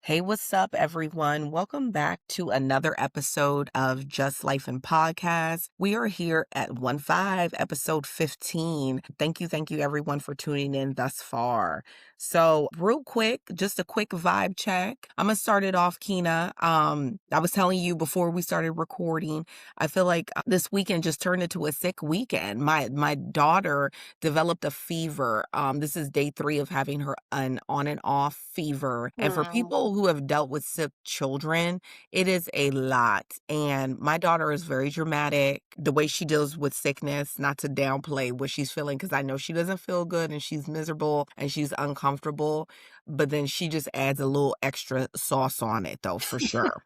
Hey, what's up, everyone? Welcome back to another episode of Just Life and Podcast. We are here at 1 5, episode 15. Thank you, everyone, for tuning in thus far. So, real quick, just a quick vibe check. I'm gonna start it off, Kina. I was telling you before we started recording, I feel like this weekend just turned into a sick weekend. My daughter developed a fever. This is day 3 of having her an on and off fever. And for Mm, people who have dealt with sick children, it is a lot. And my daughter is very dramatic. The way she deals with sickness, not to downplay what she's feeling, because I know she doesn't feel good and she's miserable and she's uncomfortable. But then she just adds a little extra sauce on it, though, for sure.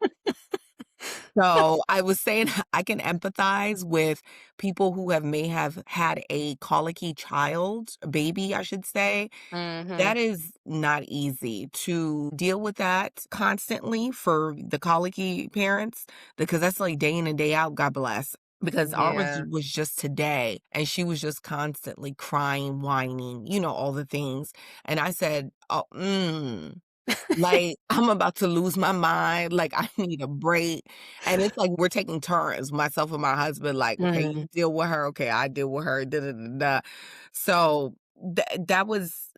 So I was saying I can empathize with people who may have had a colicky child, baby, I should say. mhm. That is not easy to deal with that constantly for the colicky parents, because that's like day in and day out, God bless. Because ours Yeah. was just today, and she was just constantly crying, whining, all the things. And I said, oh, like, I'm about to lose my mind, like, I need a break, and it's like we're taking turns, myself and my husband, like, "Okay, you Mm, deal with her, okay, I deal with her, da da da da." So, that was,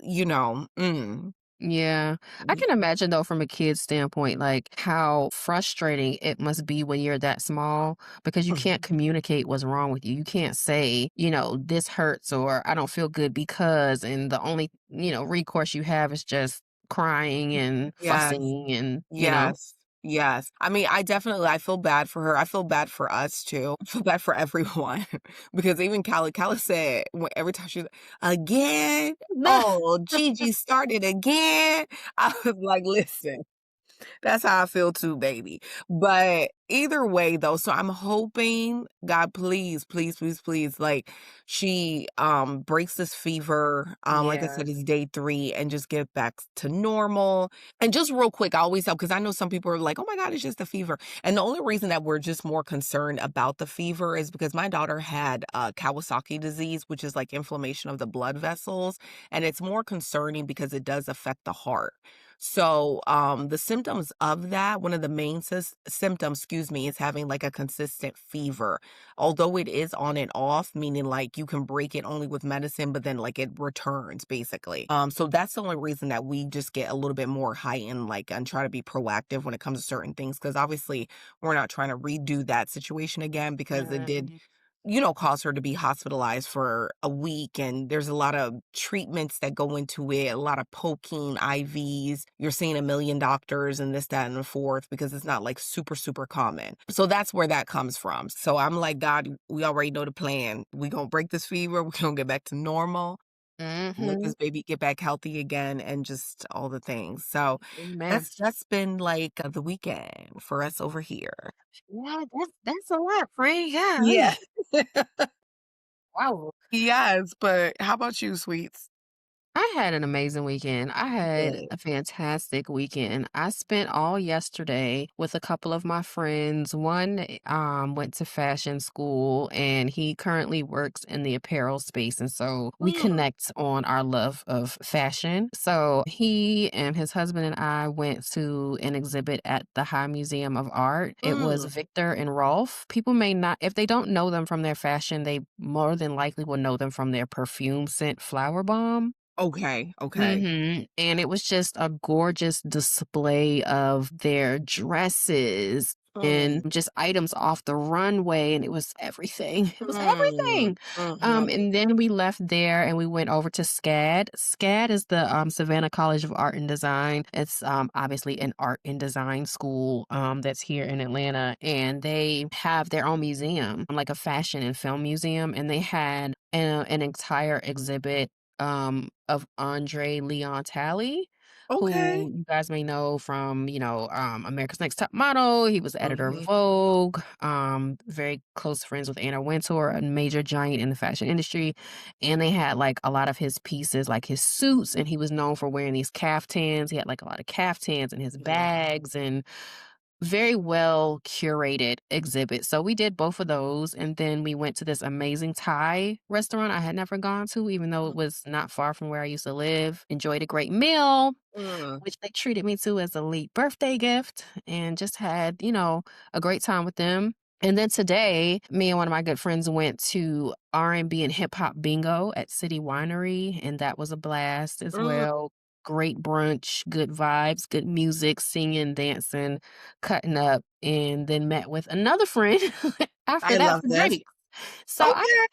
yeah. I can imagine though from a kid's standpoint, like how frustrating it must be when you're that small because you can't communicate what's wrong with you. You can't say, this hurts or I don't feel good because, and the only, recourse you have is just crying and Yes. fussing and. Yes. Yes. I mean, I feel bad for her. I feel bad for us too. I feel bad for everyone because even Callie said every time she's again, oh, Gigi started again. I was like, listen, that's how I feel too, baby. But either way though, so I'm hoping, God, please, please, please, please, like she breaks this fever. Like I Yeah. said, it's day 3 and just get back to normal. And just real quick, I always help because I know some people are like, oh my God, it's just a fever. And the only reason that we're just more concerned about the fever is because my daughter had Kawasaki disease, which is like inflammation of the blood vessels. And it's more concerning because it does affect the heart. So, the symptoms of that, one of the main symptoms, excuse me, is having like a consistent fever. Although it is on and off, meaning like you can break it only with medicine, but then like it returns basically. So that's the only reason that we just get a little bit more heightened, like, and try to be proactive when it comes to certain things. Cause obviously we're not trying to redo that situation again because it did Mhm. cause her to be hospitalized for a week. And there's a lot of treatments that go into it, a lot of poking, IVs. You're seeing a million doctors and this, that, and the fourth because it's not like super, super common. So that's where that comes from. So I'm like, God, we already know the plan. We're going to break this fever. We're going to get back to normal. Let Mhm. this baby get back healthy again and just all the things. So Amen. that's been like the weekend for us over here. Yeah, that's a lot, friend. Yeah. Yeah. Wow. Yes, but how about you, sweets? I had an amazing weekend. I had Good. a fantastic weekend. I spent all yesterday with a couple of my friends. One went to fashion school and he currently works in the apparel space. And so we Mm, connect on our love of fashion. So he and his husband and I went to an exhibit at the High Museum of Art. It was mm. Victor and Rolf. People may not, if they don't know them from their fashion, they more than likely will know them from their perfume scent Flower Bomb. Okay, okay. And it was just a gorgeous display of their dresses and Mm, just items off the runway, and it was everything. It was mm, everything. mhm, And then we left there and we went over to SCAD. SCAD is the Savannah College of Art and Design. It's obviously an art and design school that's here in Atlanta, and they have their own museum, like a fashion and film museum, and they had an entire exhibit of Andre Leon Talley, okay. who you guys may know from, America's Next Top Model. He was the editor of Mhm, Vogue, very close friends with Anna Wintour, a major giant in the fashion industry. And they had like a lot of his pieces, like his suits, and he was known for wearing these caftans. He had like a lot of caftans and his yeah. bags and very well curated exhibit. So we did both of those, and then we went to this amazing Thai restaurant I had never gone to, even though it was not far from where I used to live. Enjoyed a great meal, Mm, which they treated me to as a late birthday gift, and just had, you know, a great time with them. And then today, me and one of my good friends went to R&B and hip hop bingo at City Winery, and that was a blast as mm. well. Great brunch, good vibes, good music, singing, dancing, cutting up, and then met with another friend after I that love for this. drinks. So I Okay.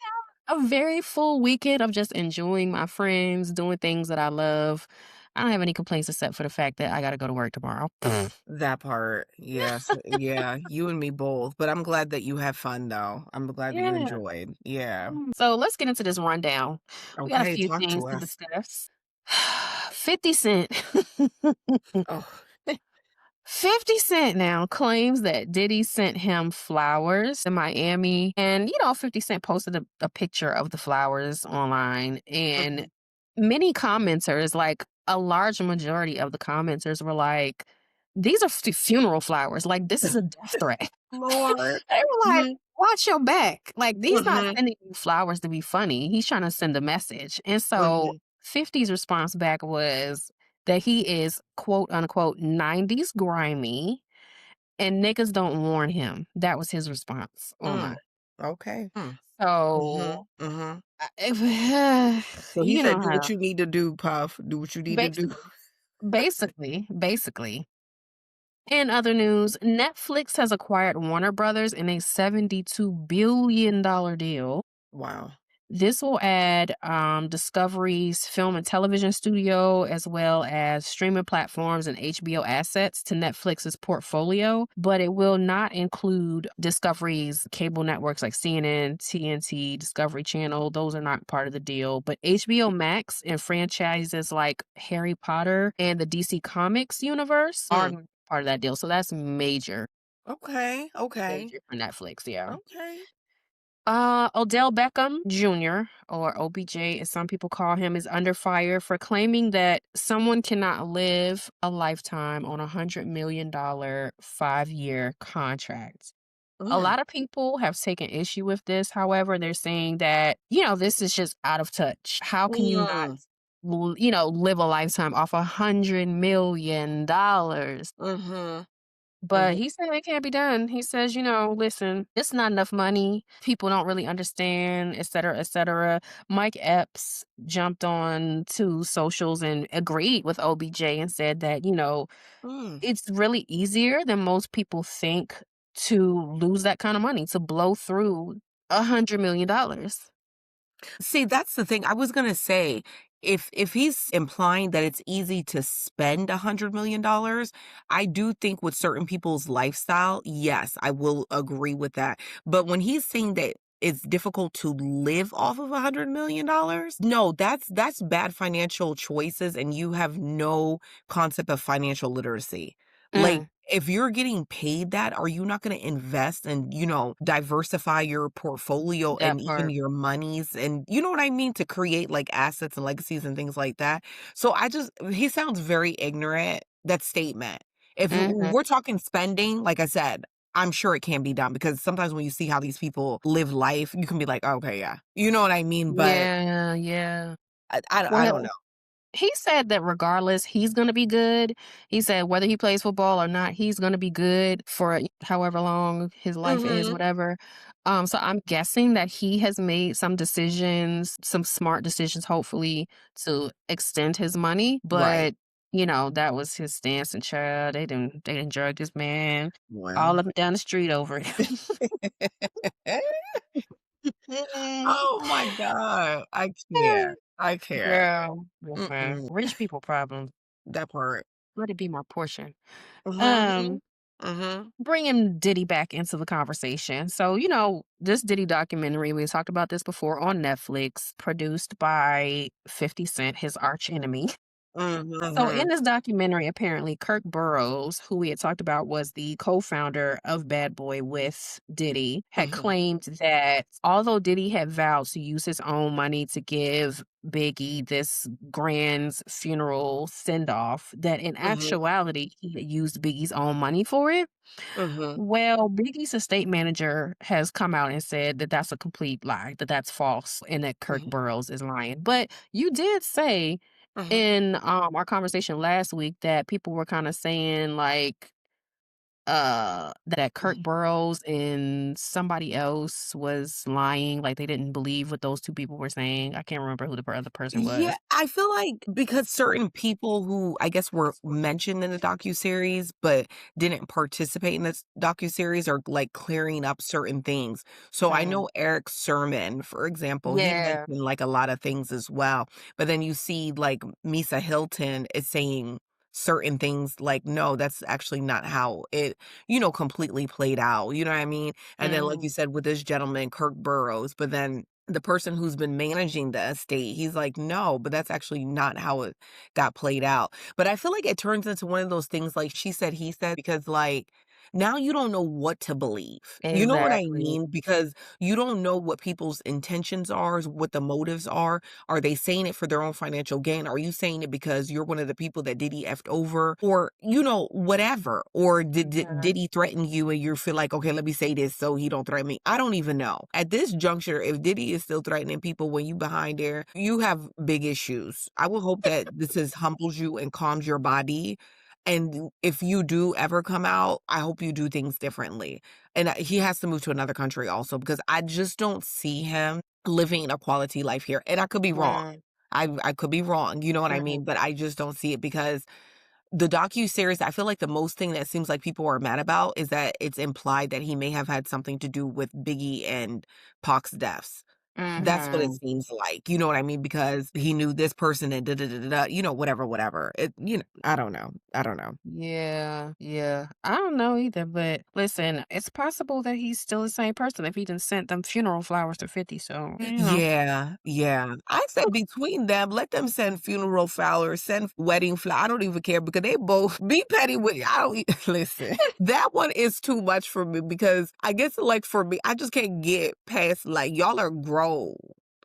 had a very full weekend of just enjoying my friends, doing things that I love. I don't have any complaints except for the fact that I gotta go to work tomorrow. That part. Yes. Yeah. You and me both. But I'm glad that you had fun though. I'm glad that you Yeah. enjoyed. Yeah. So let's get into this rundown. We got a Okay. few Talk things to to us. discuss. 50 Cent. Oh. 50 Cent now claims that Diddy sent him flowers in Miami. And, you know, 50 Cent posted a picture of the flowers online. And Mhm. many commenters, like a large majority of the commenters, were like, these are funeral flowers. Like, this is a death threat. Lord. They were like, Mhm. watch your back. Like, he's not Mhm. sending you flowers to be funny. He's trying to send a message. And so Mhm. 50's response back was that he is quote unquote 90s grimy and niggas don't warn him. That was his response Mm. online. Okay. Mm. So, Mhm. Mhm. So he you said, know "Do what how. you need to do, Puff. Do what you need to Bas- do." basically. In other news, Netflix has acquired Warner Brothers in a $72 billion deal. Wow. This will add Discovery's film and television studio, as well as streaming platforms and HBO assets to Netflix's portfolio, but it will not include Discovery's cable networks like CNN, TNT, Discovery Channel. Those are not part of the deal. But HBO Max and franchises like Harry Potter and the DC Comics universe are Mm. part of that deal. So that's major, Okay. Okay. major for Netflix. Yeah. Okay. Odell Beckham Jr., or OBJ as some people call him, is under fire for claiming that someone cannot live a lifetime on $100 million 5-year contract. A Mm. lot of people have taken issue with this. However, they're saying that, you know, this is just out of touch. How can you not, Mm. you know, live a lifetime off $100 million? Mhm. But Mhm. he said it can't be done. He says, you know, listen, it's not enough money. People don't really understand, et cetera, et cetera. Mike Epps jumped on to socials and agreed with OBJ and said that, you know, Mm. it's really easier than most people think to lose that kind of money, to blow through $100 million. See, that's the thing. I was gonna say, if he's implying that it's easy to spend $100 million, I do think with certain people's lifestyle, yes, I will agree with that. But when he's saying that it's difficult to live off of $100 million, no, that's bad financial choices, and you have no concept of financial literacy. Like, Mm, if you're getting paid that, are you not going to invest and, diversify your portfolio that and even part. your monies and you know what I mean to create like assets and legacies and things like that. So he sounds very ignorant, that statement. If Mhm. we're talking spending, like I said, I'm sure it can be done because sometimes when you see how these people live life, you can be like, okay, yeah. You know what I mean? But Yeah, yeah. I don't know. Well, he said that regardless, he's gonna be good. He said whether he plays football or not, he's gonna be good for however long his life is, Mhm. whatever. So I'm guessing that he has made some decisions, some smart decisions, hopefully, to extend his money. Right. But you know, that was his stance. And child, they didn't drug this man all Well. up and down the street over it. Oh my god. I can't. I can't. Girl, listen, Mm-mm. rich people problems. That part. Let it be my portion. Mhm. Um, Mhm. Bringing Diddy back into the conversation. So, you know, this Diddy documentary, we talked about this before on Netflix, produced by 50 Cent, his arch enemy. So Mhm, in this documentary, apparently Kirk Burrows, who we had talked about was the co-founder of Bad Boy with Diddy, had mhm, claimed that although Diddy had vowed to use his own money to give Biggie this grand funeral send-off, that in mhm, actuality he had used Biggie's own money for it. mhm, Well, Biggie's estate manager has come out and said that that's a complete lie, that that's false, and that Kirk mhm, Burrows is lying. But you did say mhm. in our conversation last week that people were kind of saying like that Kirk Mhm. Burrows and somebody else was lying, like they didn't believe what those two people were saying. I can't remember who the other person Yeah, was. I feel like because certain people who I guess were mentioned in the docuseries, but didn't participate in this docuseries are like clearing up certain things. So I Mm. know Eric Sermon, for example, he Yeah. mentioned like a lot of things as well. But then you see like Misa Hilton is saying certain things like, no, that's actually not how it, completely played out. You know what I mean? And then, like you Mhm. said, with this gentleman, Kirk Burrows, but then the person who's been managing the estate, he's like, "No, but that's actually not how it got played out." But I feel like it turns into one of those things like she said, he said, because like now you don't know what to believe. You know what I Exactly. mean? Because you don't know what people's intentions are, what the motives are. Are they saying it for their own financial gain? Are you saying it because you're one of the people that Diddy effed over? Or, whatever. Or did Mhm. he threaten you and you feel like, okay, let me say this so he don't threaten me? I don't even know. At this juncture, if Diddy is still threatening people when you behind there, you have big issues. I will hope that this has humbles you and calms your body. And if you do ever come out, I hope you do things differently. And he has to move to another country also because I just don't see him living a quality life here. And I could be wrong. Mm. I could be wrong, you know what I Mhm. mean? But I just don't see it because the docuseries, I feel like the most thing that seems like people are mad about is that it's implied that he may have had something to do with Biggie and Pac's deaths. That's what it Mhm. seems like, you know what I mean? Because he knew this person and da da da da da, whatever, whatever. I don't know. I don't know. Yeah, yeah. I don't know either, but listen, it's possible that he's still the same person if he didn't sent them funeral flowers to 50. So, Yeah, yeah. I said between them, let them send funeral flowers, send wedding flowers. I don't even care because they both be petty with I don't listen. That one is too much for me because I guess like for me, I just can't get past like y'all are grown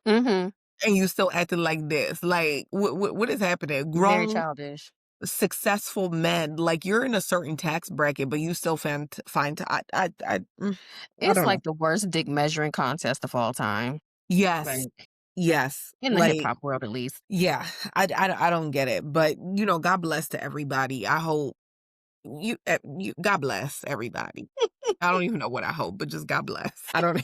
Mhm. and you still acting like this. Like what is happening? Very Grown childish. successful men, like you're in a certain tax bracket, but you still find I It's don't know. like the worst dick measuring contest of all time. Yes. Like, Yes. in the hip Like hop world, at least. yeah, I don't get it, but, God bless to everybody. I hope God bless everybody. I don't even know what I hope, but just God bless. I don't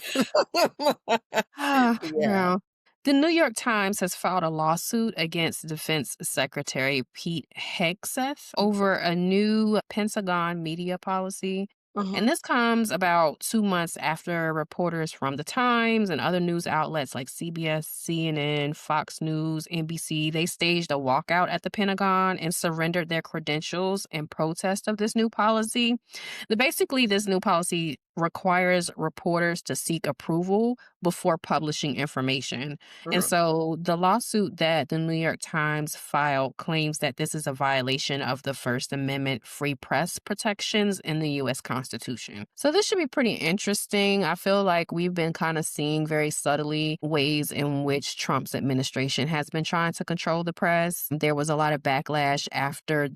Yeah. Now, the New York Times has filed a lawsuit against Defense Secretary Pete Hegseth over a new Pentagon media policy. And Mhm, this comes about 2 months after reporters from the Times and other news outlets like CBS, CNN, Fox News, NBC, they staged a walkout at the Pentagon and surrendered their credentials in protest of this new policy. Basically, this new policy requires reporters to seek approval before publishing information. And mhm, so the lawsuit that the New York Times filed claims that this is a violation of the First Amendment free press protections in the US Constitution. So this should be pretty interesting. I feel like we've been kind of seeing very subtly ways in which Trump's administration has been trying to control the press. There was a lot of backlash after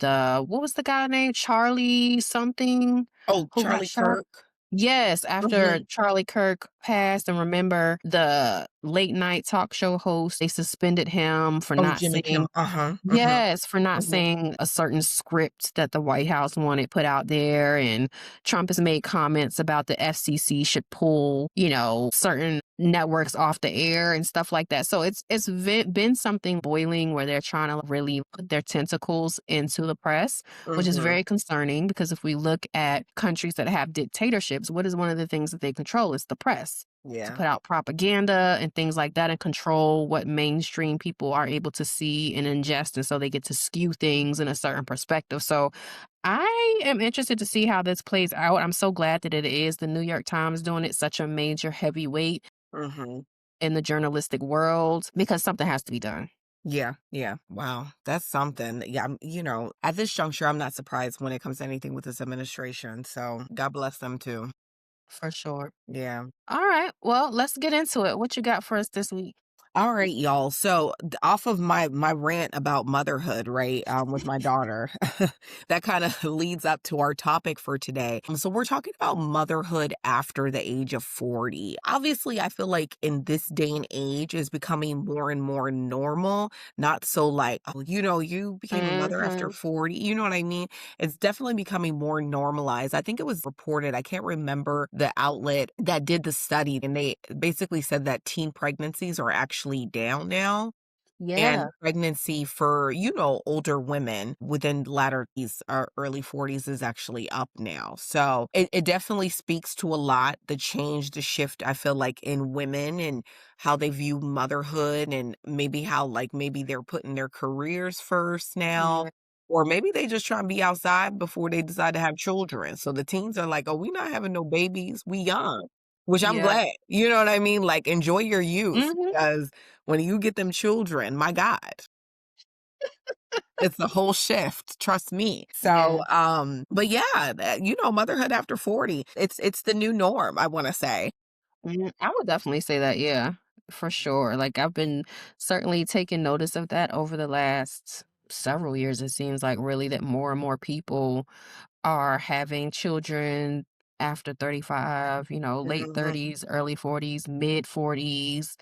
what was the guy named? Charlie something Oh, who got Charlie shot? Kirk? Yes, after Mhm. Charlie Kirk passed, and remember the late night talk show host, they suspended him for Oh, not Jimmy Kimmel. saying Uh-huh, uh-huh, yes, for not mhm, saying a certain script that the White House wanted put out there. And Trump has made comments about the FCC should pull, certain networks off the air and stuff like that. So been something boiling where they're trying to really put their tentacles into the press, which is mhm, very concerning because if we look at countries that have dictatorships, what is one of the things that they control? It's the press to yeah, put out propaganda and things like that and control what mainstream people are able to see and ingest. And so they get to skew things in a certain perspective. So I am interested to see how this plays out. I'm so glad that it is the New York Times doing it, such a major heavyweight mhm. in the journalistic world, because something has to be done. Yeah, yeah. Wow, that's something. Yeah, at this juncture, I'm not surprised when it comes to anything with this administration. So God bless them too. For sure. Yeah. All right. Well, let's get into it. What you got for us this week? All right, y'all. So off of my rant about motherhood, right, with my daughter, that kind of leads up to our topic for today. So we're talking about motherhood after the age of 40. Obviously, I feel like in this day and age is becoming more and more normal. Not so like, oh, you became a mother after Mhm. 40. You know what I mean? It's definitely becoming more normalized. I think it was reported, I can't remember the outlet that did the study, and they basically said that teen pregnancies are actually down now. Yeah. And pregnancy for, older women within latter these early 40s is actually up now. So it definitely speaks to a lot, the change, the shift, I feel like in women and how they view motherhood and maybe how like maybe they're putting their careers first now. Yeah. Or maybe they just try to be outside before they decide to have children. So the teens are like, oh, we not having no babies. We young. Which I'm Yeah. glad. You know what I mean? Like enjoy your youth Mhm. because when you get them children, my God, it's the whole shift, trust me. So, Yeah. but yeah, motherhood after 40, it's the new norm, I wanna say. I would definitely say that, yeah, for sure. Like, I've been certainly taking notice of that over the last several years. It seems like really that more and more people are having children after 35, late Mhm. 30s, early 40s, mid 40s,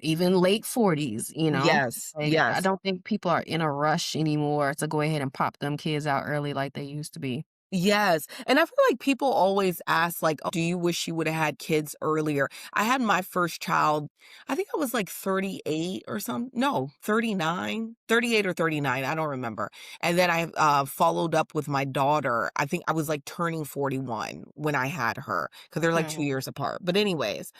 even late 40s, Yes, Like, I yes. don't think people are in a rush anymore to go ahead and pop them kids out early like they used to be. Yes, and I feel like people always ask, like, "Oh, do you wish you woulda had kids earlier?" I had my first child, I think I was, like, 38 or something. No, 39, 38 or 39, I don't remember, and then I, followed up with my daughter, I think I was, like, turning 41 when I had her because 'cause they're, like, 2 Mhm. years apart, but anyways,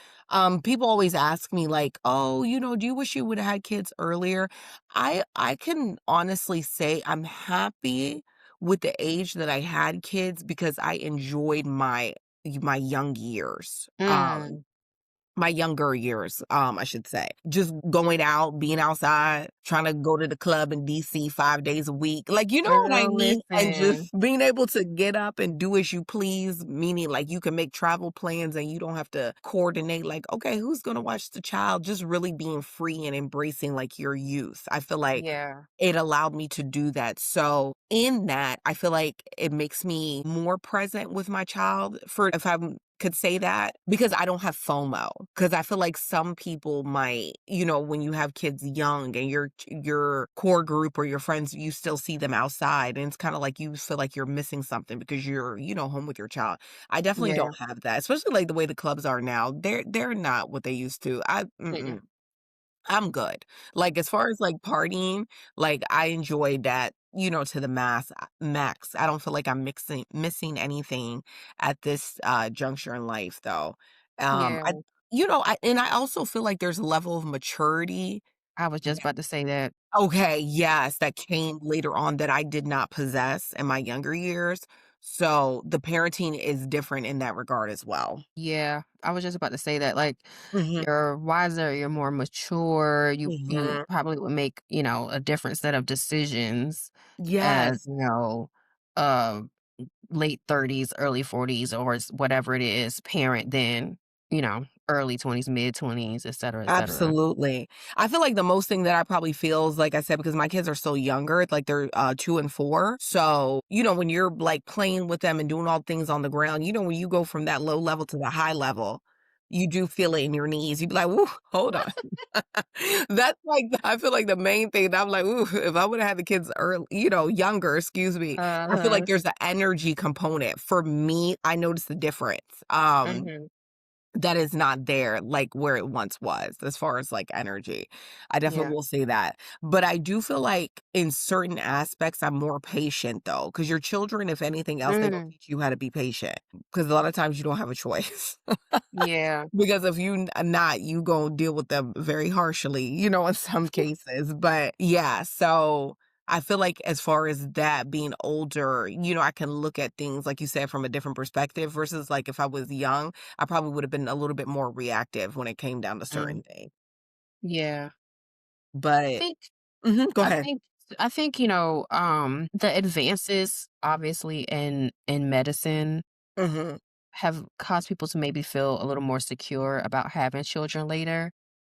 people always ask me, like, "Oh, do you wish you woulda had kids earlier?" I can honestly say I'm happy with the age that I had kids because I enjoyed my young years. Mm. My younger years, I should say. Just going out, being outside, trying to go to the club in DC 5 days a week. Like, you know what I Girl, mean? And just listen. being able to get up and do as you please, meaning like you can make travel plans and you don't have to coordinate like, okay, who's gonna watch the child? Just really being free and embracing like your youth. I feel like Yeah. it allowed me to do that. So in that, I feel like it makes me more present with my child for if I could say that because I don't have FOMO. Because I feel like some people might, when you have kids young and your core group or your friends, you still see them outside, and it's kind of like you feel like you're missing something because you're, home with your child. I definitely Yeah. don't have that, especially like the way the clubs are now. They're not what they used to. Mm-mm. I'm good. Like, as far as, like, partying, like, I enjoyed that, to the max. I don't feel like I'm missing anything at this, juncture in life, though. I Yeah. and I also feel like there's a level of maturity I was just that about to say that. okay, yes, that came later on that I did not possess in my younger years. So, the parenting is different in that regard as well. Yeah, I was just about to say that, like, Mhm. you're wiser, you're more mature, you Mhm. probably would make, a different set of decisions as, Yes. uh, late 30s, early 40s, or whatever it is, parent than, early 20s, mid 20s, et cetera, et cetera. Absolutely. I feel like the most thing that I probably feel is, like I said, because my kids are so younger, it's like they're 2 and 4. So, when you're like playing with them and doing all things on the ground, when you go from that low level to the high level, you do feel it in your knees. You'd be like, "Woo, hold on." That's like, I feel like the main thing that I'm like, "Ooh, if I would have had the kids early, younger, excuse me." I feel like Uh-huh. there's an energy component. For me, I noticed the difference. Mhm. That is not there like where it once was as far as, like, energy. I definitely Yeah. will say that. But I do feel like in certain aspects, I'm more patient though, because your children, if anything else, they gonna Mm. teach you how to be patient. Because a lot of times you don't have a choice. Yeah. Because if you not, you gonna deal with them very harshly, in some cases. But yeah, so I feel like as far as that being older, I can look at things like you said from a different perspective versus like if I was young, I probably would have been a little bit more reactive when it came down to Mm. certain things. Yeah. I But think. Go I ahead. think I think, the advances obviously in medicine Mhm. have caused people to maybe feel a little more secure about having children later.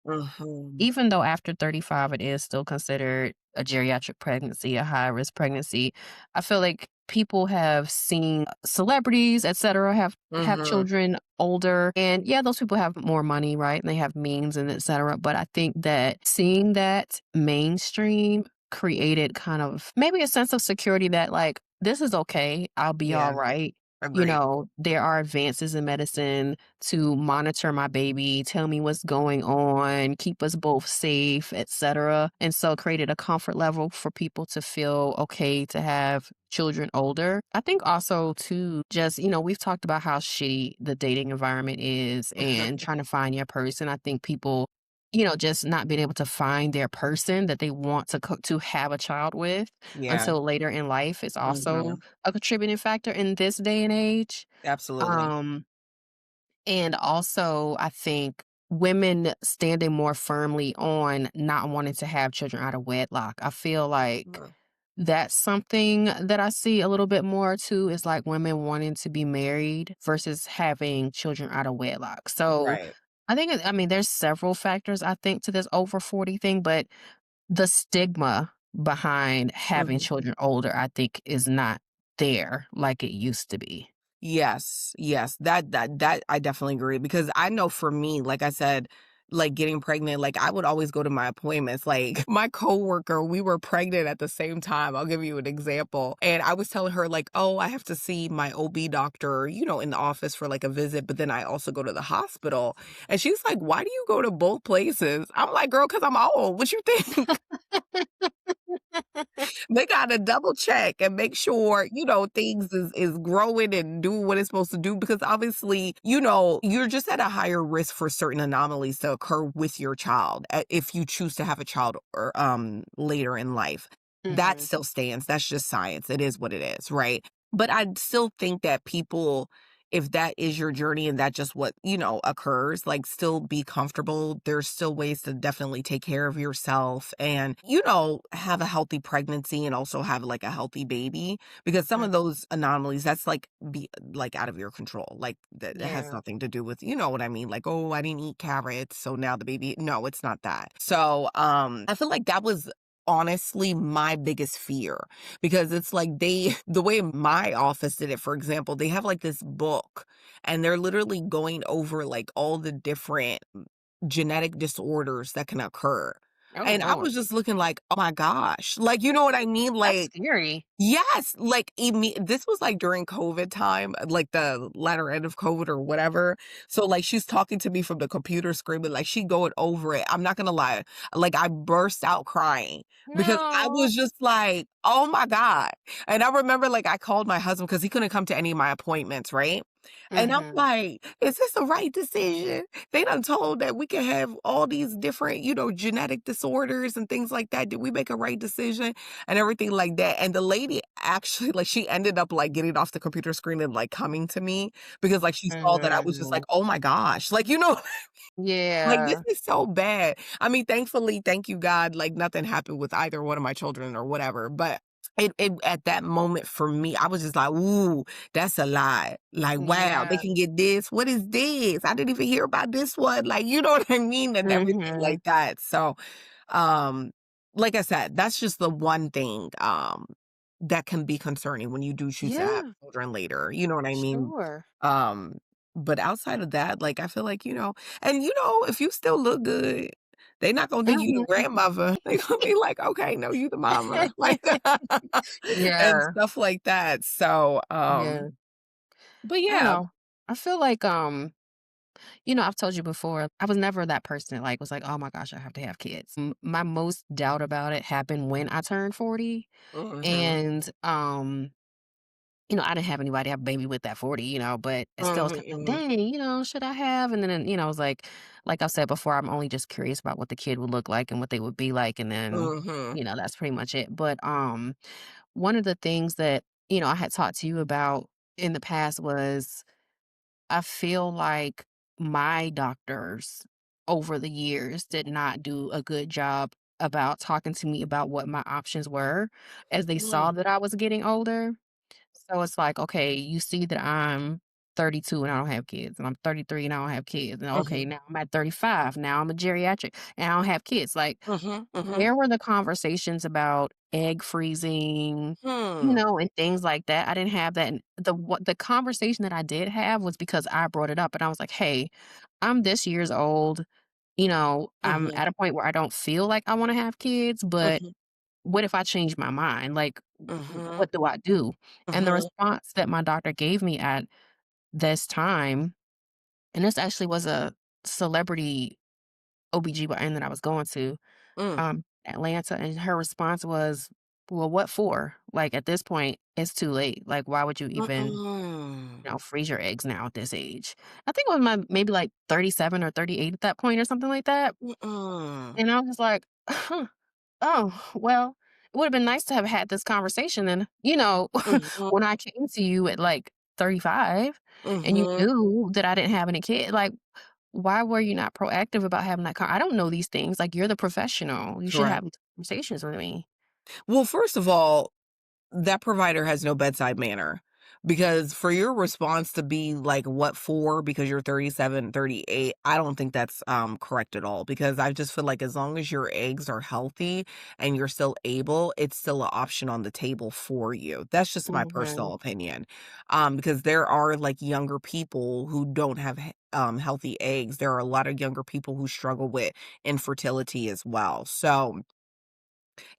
Mhm. Even though after 35 it is still considered a geriatric pregnancy, a high risk pregnancy, I feel like people have seen celebrities, etcetera, have Mhm. children older. And yeah, those people have more money, right? And they have means and etcetera. But I think that seeing that mainstream created kind of maybe a sense of security that like this is okay. I'll be Yeah, all right. agreed. There are advances in medicine to monitor my baby, tell me what's going on, keep us both safe, etc. And so created a comfort level for people to feel okay to have children older. I think also too, just, we've talked about how shitty the dating environment is and trying to find your person. I think people, just not being able to find their person that they want to have a child with Yeah. until later in life is also Mhm. a contributing factor in this day and age. Absolutely. Um, and also, I think women standing more firmly on not wanting to have children out of wedlock. I feel like Mhm. that's something that I see a little bit more too is like women wanting to be married versus having children out of wedlock. So Right. I mean, there's several factors I think to this over 40 thing, but the stigma behind having Mhm. children older, I think, is not there like it used to be. Yes, yes, that I definitely agree because I know for me, like I said, like getting pregnant, like I would always go to my appointments. Like my coworker, we were pregnant at the same time. I'll give you an example. And I was telling her like, "Oh, I have to see my OB doctor, in the office for like a visit, but then I also go to the hospital." And she's like, "Why do you go to both places?" I'm like, "Girl, cuz I'm old. What you think?" They gotta double check and make sure, things is growing and doing what it's supposed to do because obviously, you're just at a higher risk for certain anomalies to occur with your child if you choose to have a child or later in life. That Mhm. still stands. That's just science. It is what it is, right? But I still think that people if that is your journey and that just what, occurs, like still be comfortable. There's still ways to definitely take care of yourself and, have a healthy pregnancy and also have like a healthy baby because some of Mhm. those anomalies that's like out of your control. Like that it has Yeah. nothing to do with, you know what I mean? Like, oh, I didn't eat carrots, so now the baby no, it's not that. So, I feel like that was honestly my biggest fear because it's like the way my office did it, for example, they have like this book and they're literally going over like all the different genetic disorders that can occur. Oh, And I Lord. was just looking like, "Oh my gosh." Like, you know what I mean? That's Like, scary. yes, like, this was, like, during COVID time, like, the latter end of COVID or whatever, so, like, she's talking to me from the computer screen, but, like, she going over it, I'm not gonna lie, like, I burst out crying because I No. was just like, "Oh my god," and I remember, like, I called my husband because he couldn't come to any of my appointments, right? And I'm Mhm. like, "Is this the right decision? They done told that we can have all these different, genetic disorders and things like that. Did we make a right decision?" And everything like that. And the lady actually, like, she ended up, like, getting off the computer screen and, like, coming to me because, like, she saw that I was just like, Mhm. "Oh my gosh." Like, like, this Yeah. is so bad. I mean, thankfully, thank you God, like, nothing happened with either one of my children or whatever, but it at that moment for me, I was just like, "Ooh, that's a lot." Like, "Wow, they Yeah. can get this? What is this? I didn't even hear about this one." Like, you know what I mean? And everything Mhm. like that. So, um, like I said, that's just the one thing, that can be concerning when you do choose to have Yeah, children later, you know what I mean? sure. Um, but outside of that, like, I feel like, and, if you still look good, they not gonna think you the Mhm. grandmother. They gonna be like, "Okay, no, you the mama." Like, and Yeah. stuff like that. So, Yeah. but I don't yeah. know. I feel like, I've told you before, I was never that person that, like, was like, "Oh my gosh, I have to have kids." My most doubt about it happened when I turned 40, Mhm. and, I didn't have anybody have a baby with that 40, but it still was Mhm, kinda like, mhm. "Dang, should I have?" And then, I was like I said before, I'm only just curious about what the kid would look like and what they would be like, and then, Mhm. that's pretty much it. But, one of the things that, I had talked to you about in the past was I feel like my doctors over the years did not do a good job about talking to me about what my options were as they saw Mm, that I was getting older. So it's like, okay, you see that I'm 32 and I don't have kids, and I'm 33 and I don't have kids. And okay, mhm, now I'm at 35. Now I'm a geriatric and I don't have kids. Like, mhm, mhm. where were the conversations about egg freezing, Hmm, and things like that? I didn't have that. And the conversation that I did have was because I brought it up and I was like, hey, I'm this years old. I'm mhm, at a point where I don't feel like I want to have kids, but mhm, what if I change my mind? Like, mhm, what do I do? And the mhm, response that my doctor gave me at this time, and this actually was a celebrity OBGYN that I was going to, mm, Atlanta, and her response was, "Well, what for? Like, at this point, it's too late. Like, why would you even, mm, freeze your eggs now at this age?" I think it was my maybe like 37 or 38 at that point or something like that. mm, And I was like, "Oh, well, it would have been nice to have had this conversation and, mhm, when I came to you at like 35 and you mhm. knew that I didn't have any kid, like, why were you not proactive about having that I don't know these things. Like, you're the professional. You should Correct. have these conversations with me." Well, first of all, that provider has no bedside manner, because for your response to be like, "What for?" because you're 37, 38, I don't think that's, correct at all, because I just feel like as long as your eggs are healthy and you're still able, it's still an option on the table for you. That's just my Mhm. personal opinion, because there are, like, younger people who don't have healthy eggs. There are a lot of younger people who struggle with infertility as well, so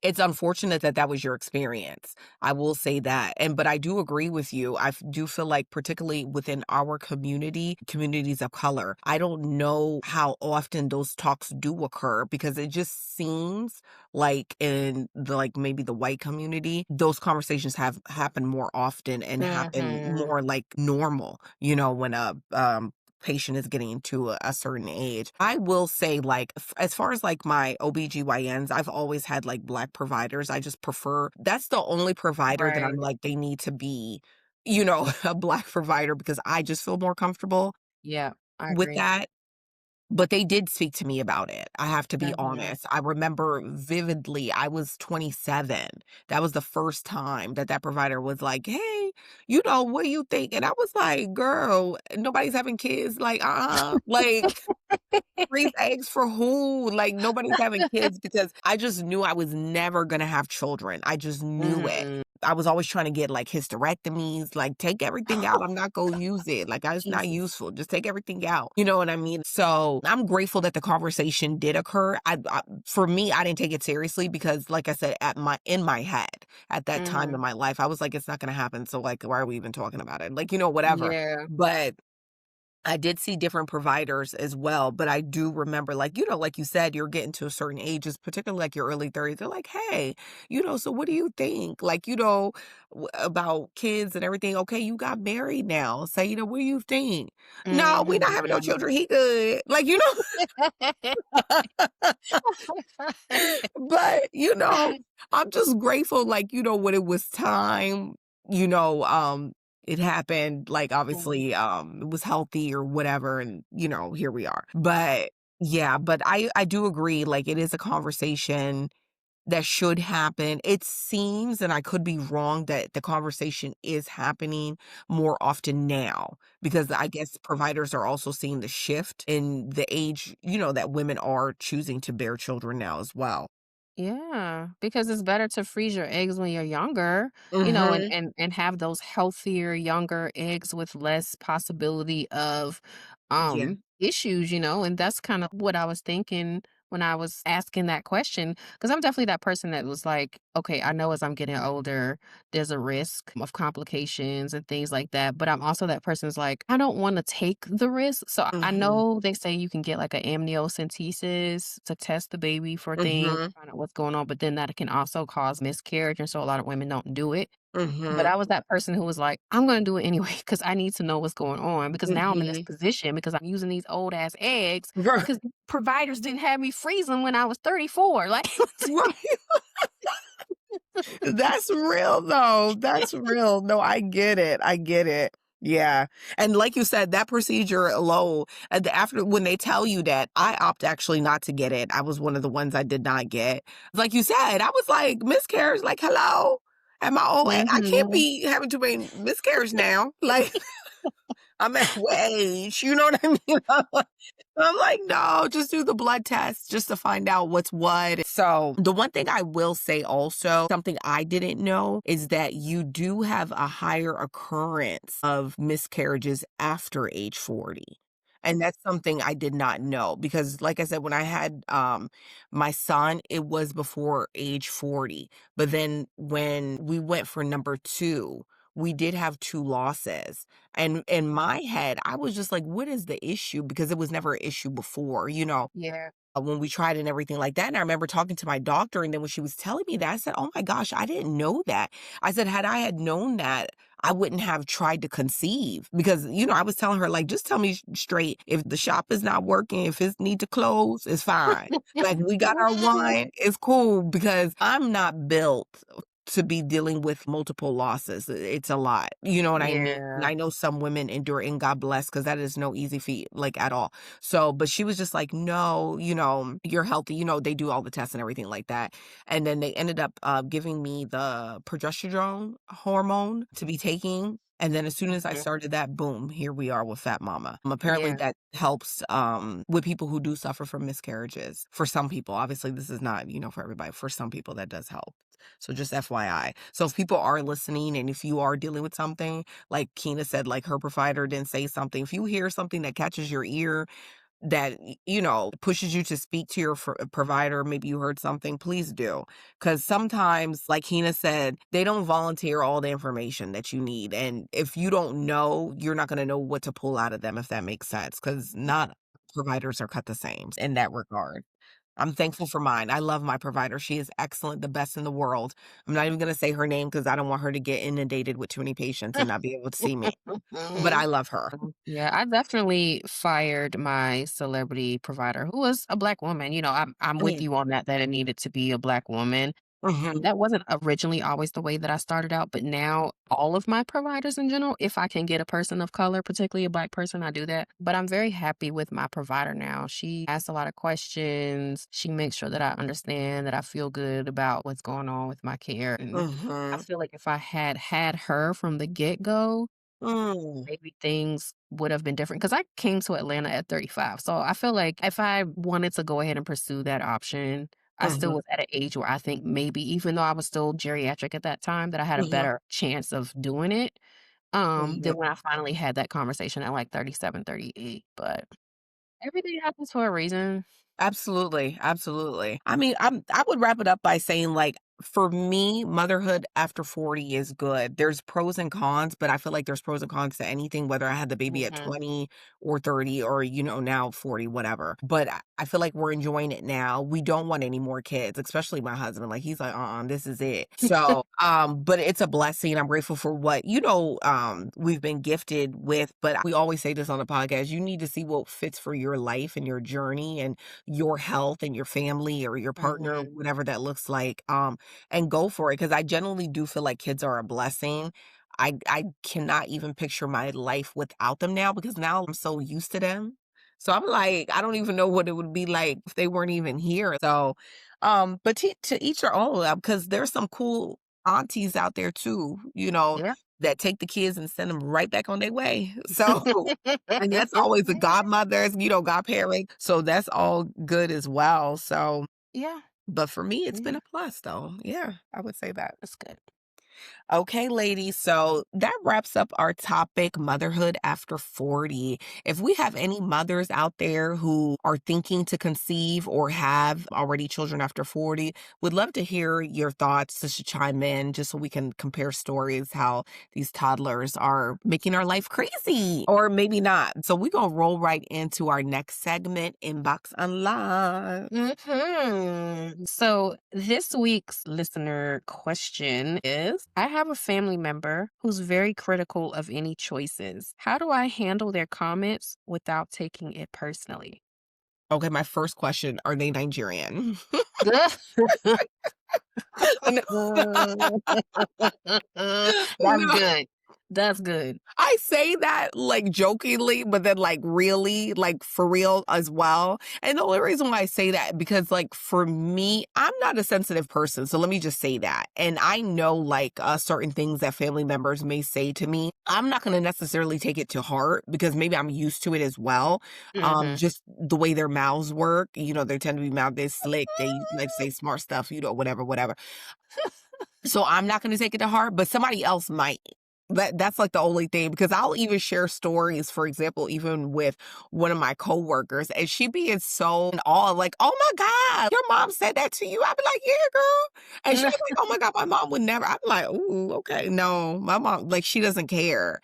it's unfortunate that that was your experience. I will say that. But I do agree with you. Do feel like particularly within our community, communities of color, I don't know how often those talks do occur, because it just seems like in the like maybe the white community, those conversations have happened more often and happen Mhm. more like normal, when a patient is getting to a certain age. I will say, like, as far as like my OBGYNs, I've always had like black providers. I just prefer that's the only provider that I'm Right. like, they need to be, a black provider, because I just feel more comfortable Yeah, I with agree. that. But they did speak to me about it, I have to be Mhm. honest. I remember vividly, I was 27. That was the first time that that provider was like, "Hey, what do you think?" And I was like, "Girl, nobody's having kids, like, like, freeze eggs for who? Like, nobody's having kids," because I just knew I was never gonna have children. I just knew it. Mhm. I was always trying to get, like, hysterectomies, like, "Take everything out, I'm not gonna use it, like, it's not Jesus. useful, just take everything out." You know what I mean? So, I'm grateful that the conversation did occur. For me, I didn't take it seriously because, like I said, in my head, at that time in Mhm. my life, I was like, "It's not gonna happen, so, like, why are we even talking about it?" Like, whatever. Yeah. But I did see different providers as well, but I do remember, like, like you said, you're getting to a certain ages, particularly like your early 30s. They're like, "Hey, so what do you think? Like, about kids and everything. Okay, you got married now. Say, what do you think? No, we're not having no Mhm. children. He good. Like, but, I'm just grateful, like, when it was time, you know, um, it happened, like, Mhm. obviously, it was healthy or whatever, and, here we are. But, yeah, but I do agree, like, it is a conversation that should happen. It seems, and I could be wrong, that the conversation is happening more often now, because I guess providers are also seeing the shift in the age, that women are choosing to bear children now as well. Yeah, because it's better to freeze your eggs when you're younger, and Mhm. have those healthier younger eggs with less possibility of Yeah. issues, and that's kind of what I was thinking when I was asking that question because I'm definitely that person that was like, okay, I know as I'm getting older, there's a risk of complications and things like that, but I'm also that person's like, I don't want to take the risk. So I Mhm. know they say you can get like an amniocentesis to test the baby for things, Mhm. find out what's going on, but then that can also cause miscarriage, and so a lot of women don't do it. But Mhm. I was that person who was like, "I'm gonna do it anyway because I need to know what's going on because now I'm in this Mhm. position because I'm using these old ass eggs Right. because providers didn't have me freeze them when I was 34." Like, Right. That's real though. That's real. No, I get it. I get it. Yeah, and like you said, that procedure alone, after when they tell you that, I opt actually not to get it. I was one of the ones I did not get. Like you said, I was like, miscarriage, like, hello? At my old age, I can't Mhm. be having too many miscarriage now. Like, I'm at what age? You know what I mean? I'm like, no, just do the blood test just to find out what's what. So, the one thing I will say also, something I didn't know is that you do have a higher occurrence of miscarriages after age 40. And that's something I did not know because like I said, when I had my son, it was before age 40. But then when we went for number two, we did have two losses. And in my head, I was just like, what is the issue? Because it was never an issue before, Yeah. when we tried and everything like that. And I remember talking to my doctor, and then when she was telling me that, I said, "Oh my gosh, I didn't know that." I said, "Had I had known that, I wouldn't have tried to conceive." Because, I was telling her, like, just tell me straight. If the shop is not working, if it need to close, it's fine. Like, we got our wine, it's cool because I'm not built to be dealing with multiple losses. It's a lot. You know what I mean? And Yeah. I know some women endure, and God bless, because that is no easy feat, like at all. So, but she was just like, no, you're healthy. They do all the tests and everything like that. And then they ended up giving me the progesterone hormone to be taking. And then as soon as I Mhm. started that, boom, here we are with Fat Mama. Apparently Yeah. that helps with people who do suffer from miscarriages. For some people, obviously this is not, for everybody. For some people that does help. So just FYI. So if people are listening and if you are dealing with something, like Keena said, like her provider didn't say something, if you hear something that catches your ear, that pushes you to speak to your provider, maybe you heard something, please do, because sometimes, like Hina said, they don't volunteer all the information that you need, and if you don't know, you're not going to know what to pull out of them, if that makes sense, because not providers are cut the same in that regard. I'm thankful for mine. I love my provider. She is excellent, the best in the world. I'm not even going to say her name because I don't want her to get inundated with too many patients and not be able to see me, but I love her. Yeah, I definitely fired my celebrity provider, who was a Black woman. I'm with Mm, you on that, that it needed to be a Black woman. mhm, That wasn't originally always the way that I started out, but now all of my providers in general, if I can get a person of color, particularly a Black person, I do that. But I'm very happy with my provider now. She asks a lot of questions. She makes sure that I understand, that I feel good about what's going on with my care. And I mhm, feel like if I had had her from the get go, mm, maybe things would have been different. Because I came to Atlanta at 35, so I feel like if I wanted to go ahead and pursue that option, I still mhm, was at an age where I think maybe even though I was still geriatric at that time, that I had a mhm, better chance of doing it, mhm. than when I finally had that conversation at, like, 37, 38. But everything happens for a reason. Absolutely, absolutely. I mean, I would wrap it up by saying, like, for me, motherhood after 40 is good. There's pros and cons, but I feel like there's pros and cons to anything, whether I had the baby at Mhm. 20 or 30 or, now 40, whatever. But I feel like we're enjoying it now. We don't want any more kids, especially my husband. Like, he's like, this is it. So, but it's a blessing. I'm grateful for what, we've been gifted with. But we always say this on the podcast, you need to see what fits for your life and your journey and your health and your family or your partner, Mhm. whatever that looks like, and go for it. Because I generally do feel like kids are a blessing. I cannot even picture my life without them now because now I'm so used to them. So I'm like, I don't even know what it would be like if they weren't even here. So, but to each their own, because there's some cool aunties out there too, Yeah. that take the kids and send them right back on their way. So and that's always the godmothers, godparents, so that's all good as well, so Yeah. but for me, it's been Yeah. a plus, though. Yeah, I would say that. That's good. Okay, ladies, so that wraps up our topic, motherhood after 40. If we have any mothers out there who are thinking to conceive or have already children after 40, would love to hear your thoughts, just to chime in, just so we can compare stories, how these toddlers are making our life crazy, or maybe not. So we're going to roll right into our next segment, Inbox Unlocked. So this week's listener question is, I have a family member who's very critical of any choices. How do I handle their comments without taking it personally? Okay, my first question, are they Nigerian? No. That's No. good. That's good. I say that, like, jokingly, but then, like, really, like, for real as well, and the only reason why I say that because, like, for me, I'm not a sensitive person, so let me just say that, and I know, like, certain things that family members may say to me. I'm not gonna necessarily take it to heart because maybe I'm used to it as well, Mhm. just the way their mouths work, they tend to be mouth they slick, they, like, say smart stuff, whatever, whatever. So I'm not gonna take it to heart, but somebody else might. That's like the only thing because I'll even share stories, for example, even with one of my coworkers, and she being so in awe, like, "Oh my God, your mom said that to you?" I'd be like, "Yeah, girl." And she'd be like, "Oh my God, my mom would never." I'm like, "Ooh, okay. No, my mom, like, she doesn't care."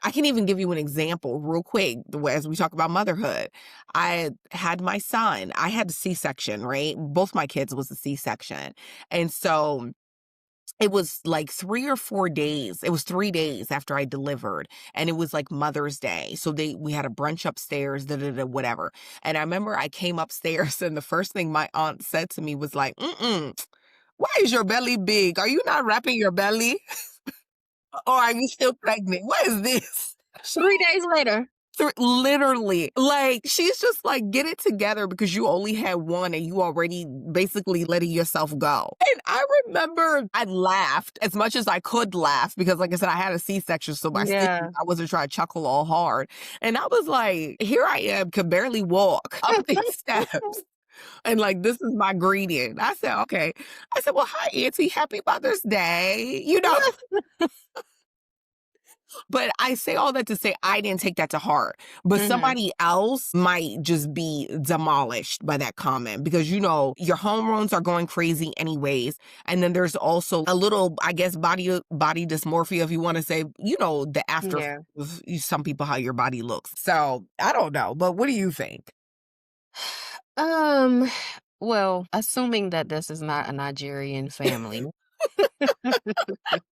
I can even give you an example real quick as we talk about motherhood. I had my son. I had a C-section, right? Both my kids was a C-section. And so it was like 3 or 4 days. It was 3 days after I delivered, and it was like Mother's Day. So we had a brunch upstairs, da da da, whatever. And I remember I came upstairs, and the first thing my aunt said to me was like, "Mm-mm, why is your belly big? Are you not wrapping your belly? Or are you still pregnant? What is this?" 3 days later. Literally, like, she's just like, "Get it together because you only had 1 and you already basically letting yourself go." And I remember I laughed as much as I could laugh because, like I said, I had a C-section, so my stitches, Yeah. I wasn't trying to chuckle all hard. And I was like, here I am, could barely walk up these steps, and, like, this is my greeting. I said, "Okay." I said, "Well, hi, auntie, happy Mother's Day," you know? But I say all that to say I didn't take that to heart, but Mhm. somebody else might just be demolished by that comment because, your hormones are going crazy anyways, and then there's also a little, I guess, body dysmorphia, if you wanna say, the after Yeah. of some people, how your body looks. So, I don't know, but what do you think? Um, well, assuming that this is not a Nigerian family,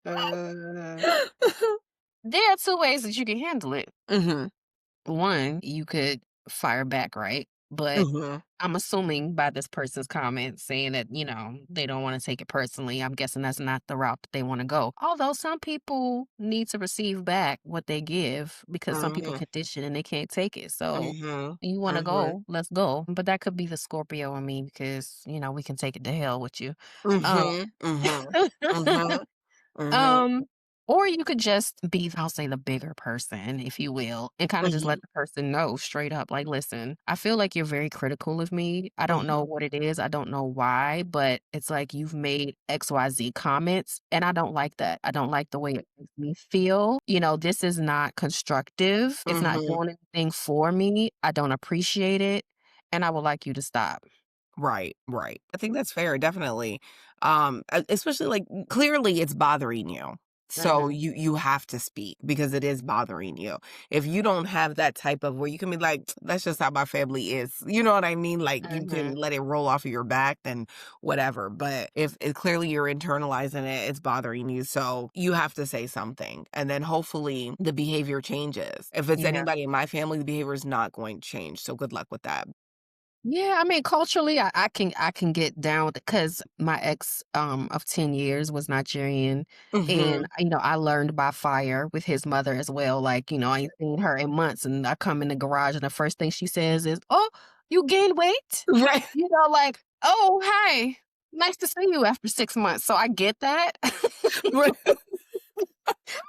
uh, there are 2 ways that you can handle it. Mhm, One, you could fire back, right? But mhm, I'm assuming by this person's comment saying that, they don't want to take it personally. I'm guessing that's not the route that they want to go. Although some people need to receive back what they give because some people mhm, condition and they can't take it. So mhm, you want to mhm, go, let's go. But that could be the Scorpio in me because, we can take it to hell with you. Um, mhm, mhm, mhm, mhm, um, or you could just be, I'll say, the bigger person, if you will, and kinda just let mhm, the person know straight up, like, "Listen, I feel like you're very critical of me. I don't know mhm, what it is, I don't know why, but it's like you've made XYZ comments, and I don't like that. I don't like the way it makes me feel. This is not constructive. It's not mhm. doing anything for me. I don't appreciate it, and I would like you to stop." Right, right. I think that's fair, definitely. Especially like clearly it's bothering you. So Mhm, you have to speak because it is bothering you. If you don't have that type of where you can be like, that's just how my family is. You know what I mean? Like you can mhm, let it roll off of your back, then whatever. But if it clearly you're internalizing it, it's bothering you. So you have to say something. And then hopefully the behavior changes. If it's yeah. anybody in my family, the behavior is not going to change. So good luck with that. Yeah, I mean, culturally, I can get down with it because my ex of 10 years was Nigerian. And Hmm. I learned by fire with his mother as well. Like, I ain't seen her in months, and I come in the garage, and the first thing she says is, "Oh, you gained weight?" Right. Like, "Oh, hey, nice to see you after 6 months." So I get that. Right.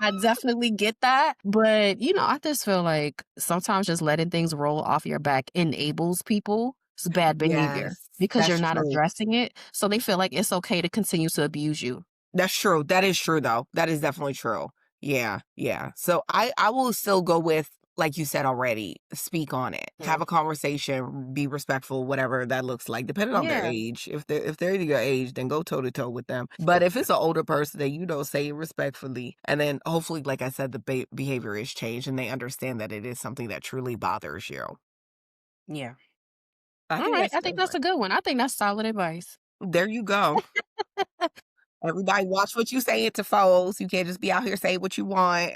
I definitely get that, but, I just feel like sometimes just letting things roll off your back enables people. It's bad behavior Yes, because you're that's not true. addressing it, so they feel like it's okay to continue to abuse you. That's true. That is true, though. That is definitely true. Yeah, yeah. So I will still go with, like you said already, speak on it. Have Mhm. a conversation, be respectful, whatever that looks like, depending on their Yeah, age. If they're your age, then go toe to toe with them. But if it's an older person, then say it respectfully, and then hopefully, like I said, the behavior is changed, and they understand that it is something that truly bothers you. yeah. I think Alright, that's I think that's perfect. a good one. I think that's solid advice. There you go. Everybody watch what you say it to folks. You can't just be out here saying what you want.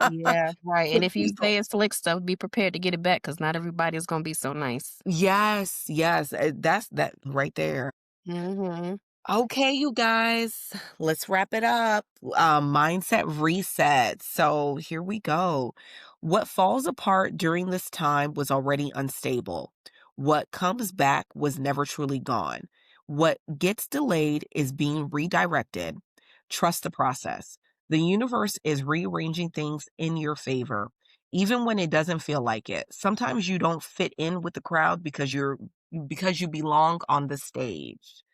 Yeah, right, and To if you people. say it's slick stuff, be prepared to get it back because not everybody is gonna be so nice. Yes, yes, that's that right there. Mhm. Okay, you guys, let's wrap it up. Mindset reset. So here we go. What falls apart during this time was already unstable. What comes back was never truly gone. What gets delayed is being redirected. Trust the process. The universe is rearranging things in your favor, even when it doesn't feel like it. Sometimes you don't fit in with the crowd because you belong on the stage.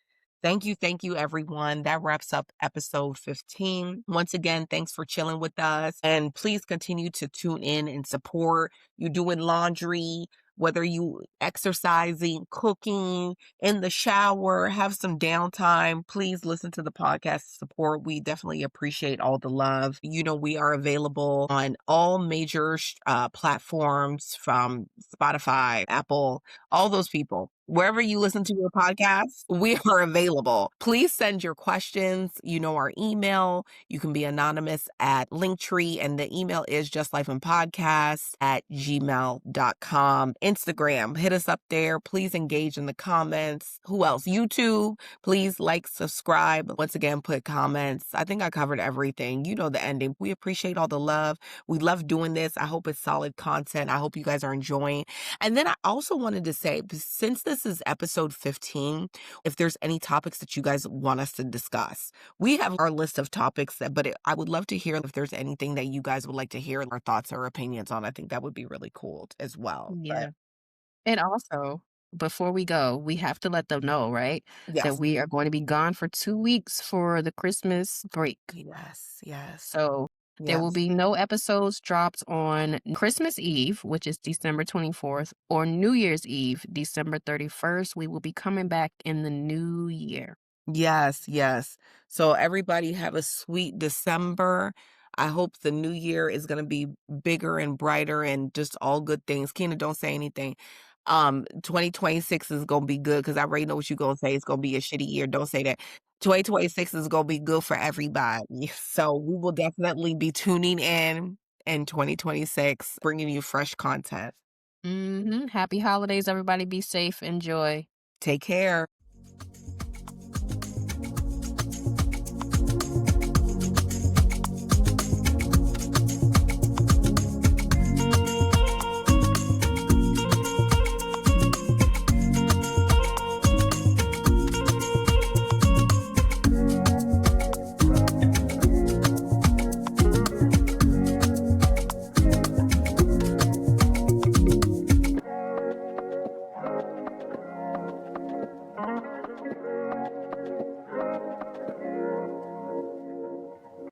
Thank you, everyone. That wraps up episode 15. Once again, thanks for chilling with us. And please continue to tune in and support. You doing laundry, whether you exercising, cooking, in the shower, have some downtime. Please listen to the podcast support. We definitely appreciate all the love. We are available on all major platforms from Spotify, Apple, all those people. Wherever you listen to your podcast, we are available. Please send your questions. You know our email. You can be anonymous at Linktree, and the email is justlifeandpodcast@gmail.com. Instagram, hit us up there. Please engage in the comments. Who else? YouTube. Please like, subscribe. Once again, put comments. I think I covered everything. You know the ending. We appreciate all the love. We love doing this. I hope it's solid content. I hope you guys are enjoying. And then I also wanted to say, since this is episode 15, if there's any topics that you guys want us to discuss, we have our list of topics, I would love to hear if there's anything that you guys would like to hear our thoughts or opinions on. I think that would be really cool as well. But Yeah. And also, before we go, we have to let them know, right, that yes, we are going to be gone for 2 weeks for the Christmas break. yes, yes, So, there will yes. be no episodes dropped on Christmas Eve, which is December 24th, or New Year's Eve, December 31st. We will be coming back in the new year. Yes, yes. So everybody have a sweet December. I hope the new year is gonna be bigger and brighter and just all good things. Kina, don't say anything. 2026 is gonna be good because I already know what you're gonna say. It's gonna be a shitty year. Don't say that. 2026 is gonna be good for everybody. So we will definitely be tuning in 2026, bringing you fresh content. Mhm. Happy holidays, everybody. Be safe. Enjoy. Take care.